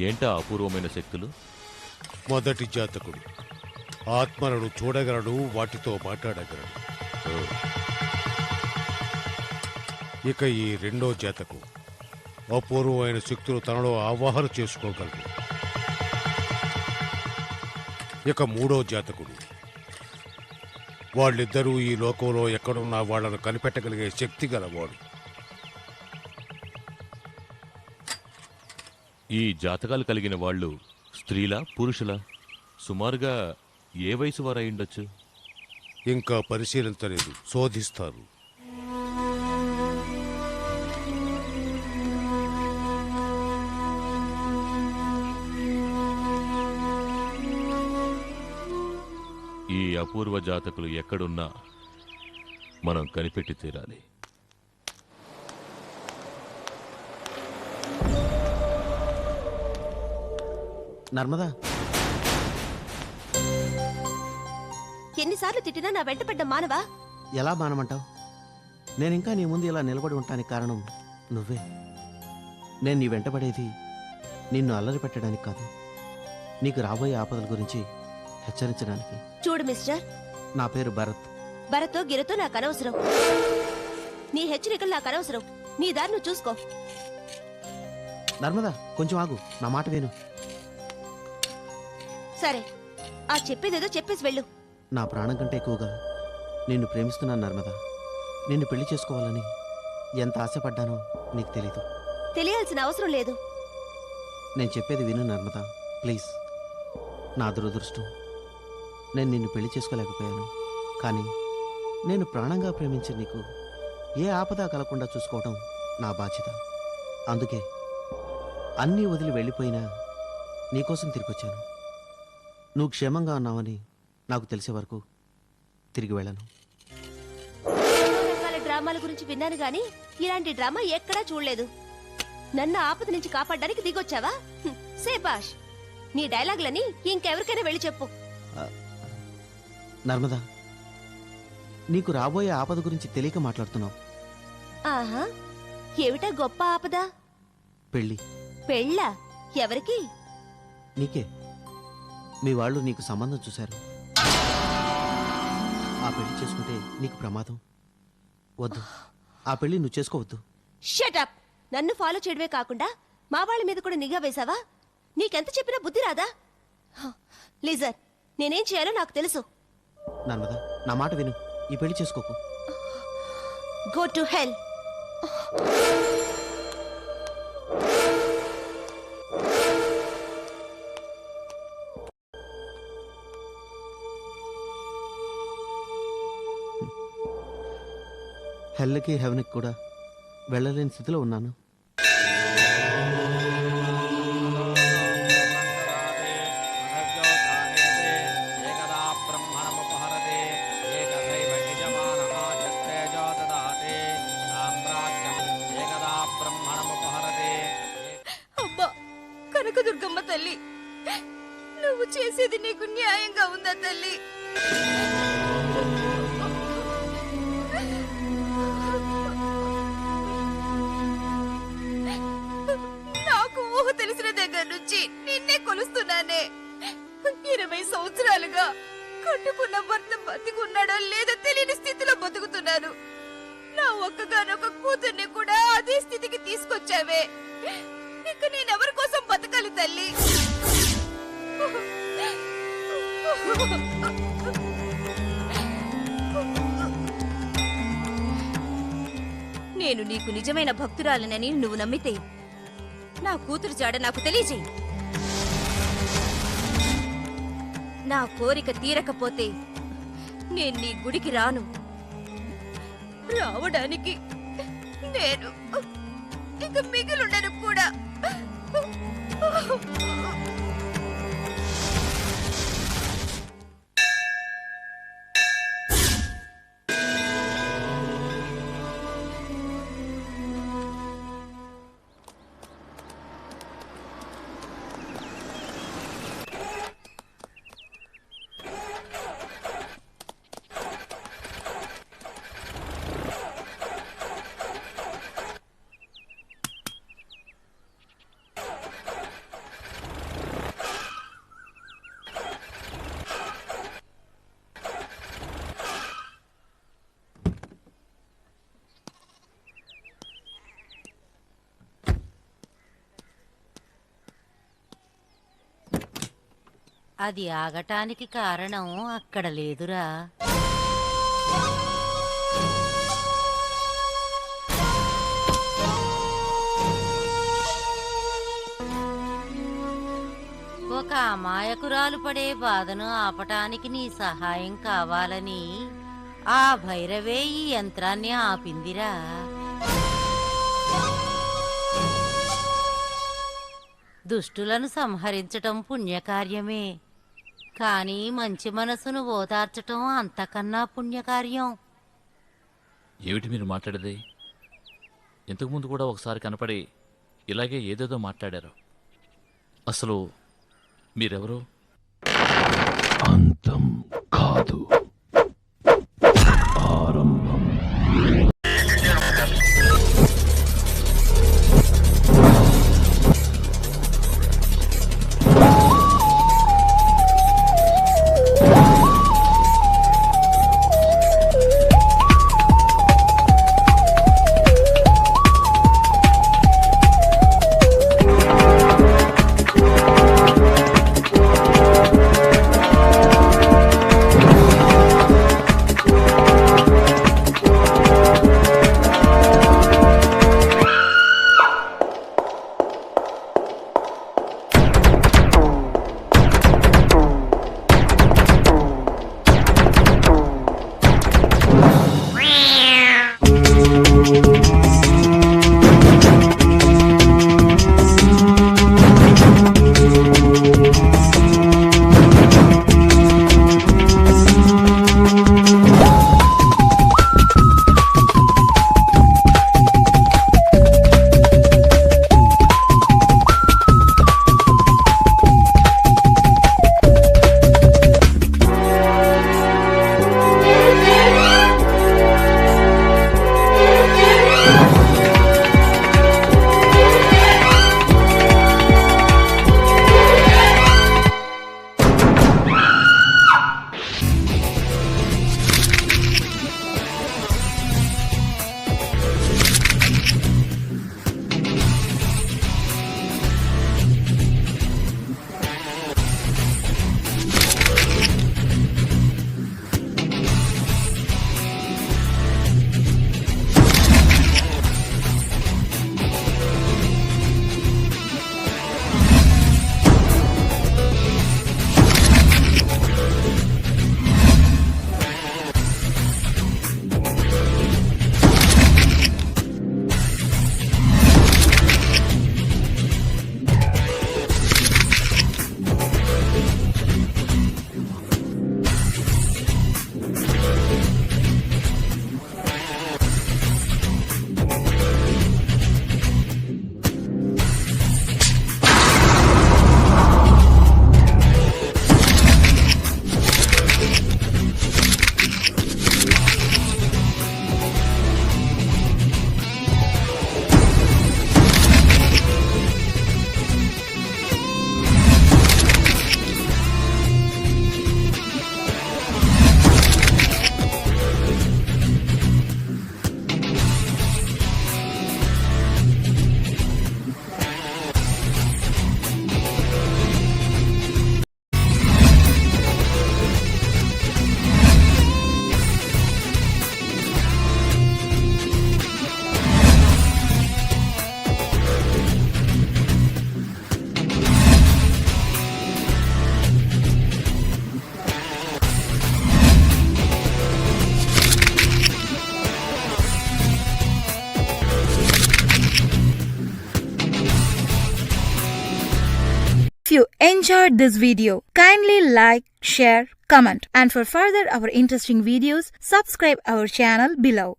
ఏంటా అపూర్వమైన శక్తులు? మొదటి జాతకుడు ఆత్మలను చూడగలడు, వాటితో మాట్లాడగలడు. ఇక ఈ రెండో జాతకు అపూర్వమైన శక్తులు తనలో ఆవాహన చేసుకోగలడు. ఇక మూడో జాతకుడు వాళ్ళిద్దరూ ఈ లోకంలో ఎక్కడున్నా వాళ్లను కనిపెట్టగలిగే శక్తి గలవాడు. ఈ జాతకాలు కలిగిన వాళ్ళు స్త్రీలా పురుషులా? సుమారుగా ఏ వయసు వారై ఉండొచ్చు? ఇంకా పరిశీలించలేదు, శోధిస్తారు. ఈ అపూర్వ జాతకులు ఎక్కడున్నా మనం కనిపెట్టి తీరాలి. నర్మదా, ఎన్నిసార్లు తిట్టినా నా వెంటపడ్డ మానవా? ఎలా మానమంటావు? నేనింకా నీ ముందు ఇలా నిలబడి ఉంటానికి కారణం నువ్వే. నేను నీ వెంటబడేది నిన్ను అల్లరి పెట్టడానికి కాదు, నీకు రాబోయే ఆపదల గురించి హెచ్చరించడానికి. చూడు మిస్టర్, నా పేరు భరత్. భరత్తో గిరతో నాకు అనవసరం. నీ హెచ్చరికలు నాకు అనవసరం. నీ దారి నువ్వు చూసుకో. నర్మదా, కొంచెం ఆగు, నా మాట విను. సరే, ఆ చెప్పేదేదో చెప్పేసి వెళ్ళు. నా ప్రాణం కంటే ఎక్కువగా నిన్ను ప్రేమిస్తున్నాను నర్మదా. నిన్ను పెళ్లి చేసుకోవాలని ఎంత ఆశపడ్డానో నీకు తెలీదు. తెలియాల్సిన అవసరం లేదు. నేను చెప్పేది విను నర్మదా, ప్లీజ్. నా దురదృష్టం, నేను నిన్ను పెళ్లి చేసుకోలేకపోయాను. కానీ నేను ప్రాణంగా ప్రేమించే నీకు ఏ ఆపద కలగకుండా చూసుకోవడం నా బాధ్యత. అందుకే అన్నీ వదిలి వెళ్ళిపోయినా నీకోసం తిరిగొచ్చాను. నువ్వు క్షేమంగా ఉన్నావని నాకు తెలిసే వరకు తిరిగి వెళ్ళను. రకాల డ్రామాల గురించి విన్నాను గాని ఇలాంటి డ్రామా ఎక్కడా చూడలేదు. నన్ను ఆపద నుంచి కాపాడడానికి దిగొచ్చావా? సేబాష్. నీ డైలాగులని ఇంకెవరికైనా వెళ్ళి చెప్పు. నర్మదా, నీకు రాబోయే ఆపద గురించి తెలియక మాట్లాడుతున్నావు. ఆహా, ఏమిటా గొప్ప ఆపద? పెళ్ళి. పెళ్ళా? ఎవరికి? నీకే. మీ వాళ్ళు నీకు సంబంధం చూశారు. ఆ పెళ్లి చేసుకుంటే నీకు ప్రమాదం. వద్దు, ఆ పెళ్లి నువ్వు చేసుకోవద్దు. షటప్. నన్ను ఫాలో చేయడమే కాకుండా మా వాళ్ళ మీద కూడా నిఘా వేశావా? నీకెంత చెప్పినా బుద్ధి రాదా? లీజర్, నేనేం చేయాలో నాకు తెలుసు. నర్మదా, నా మాట విను, ఈ పెళ్లి చేసుకోకు. Go to hell. హెల్కి హెవెన్కి కూడా వెళ్ళలేని స్థితిలో ఉన్నాను. అబ్బా, కనకదుర్గమ్మ తల్లి, నువ్వు చేసేది నీకు న్యాయంగా ఉందా తల్లి? నాకు ఊహ తెలిసిన దగ్గర నుంచి నిన్నే కొలుస్తున్నానే. 20 సంవత్సరాలుగా కట్టుకున్న భర్త బతికున్నాడో లేదో తెలియని స్థితిలో బతుకుతున్నాను. నా ఒక్కగానొక్క కూతుర్ని కూడా అదే స్థితికి తీసుకొచ్చావే. ఇక నేనెవరి కోసం బతకాలి తల్లి? నేను నీకు నిజమైన భక్తురాలనని నువ్వు నమ్మితే నా కూతురు జాడ నాకు తెలియజేయి. నా కోరిక తీరకపోతే నేను నీ గుడికి రాను. రావడానికి నేను ఇక మిగిలుండను కూడా. అది ఆగటానికి కారణం అక్కడ లేదురా. ఒక అమాయకురాలు పడే బాధను ఆపటానికి నీ సహాయం కావాలని ఆ భైరవే ఈ యంత్రాన్ని ఆపిందిరా. దుష్టులను సంహరించటం పుణ్యకార్యమే, కానీ మంచి మనసును ఓదార్చటం అంతకన్నా పుణ్యకార్యం. ఏమిటి మీరు మాట్లాడేది? ఇంతకుముందు కూడా ఒకసారి కనపడి ఇలాగే ఏదేదో మాట్లాడారు. అసలు మీరెవరు? అంతం కాదు, ఆరంభం. If you enjoyed this video, kindly like, share, comment, and for further our interesting videos, subscribe our channel below.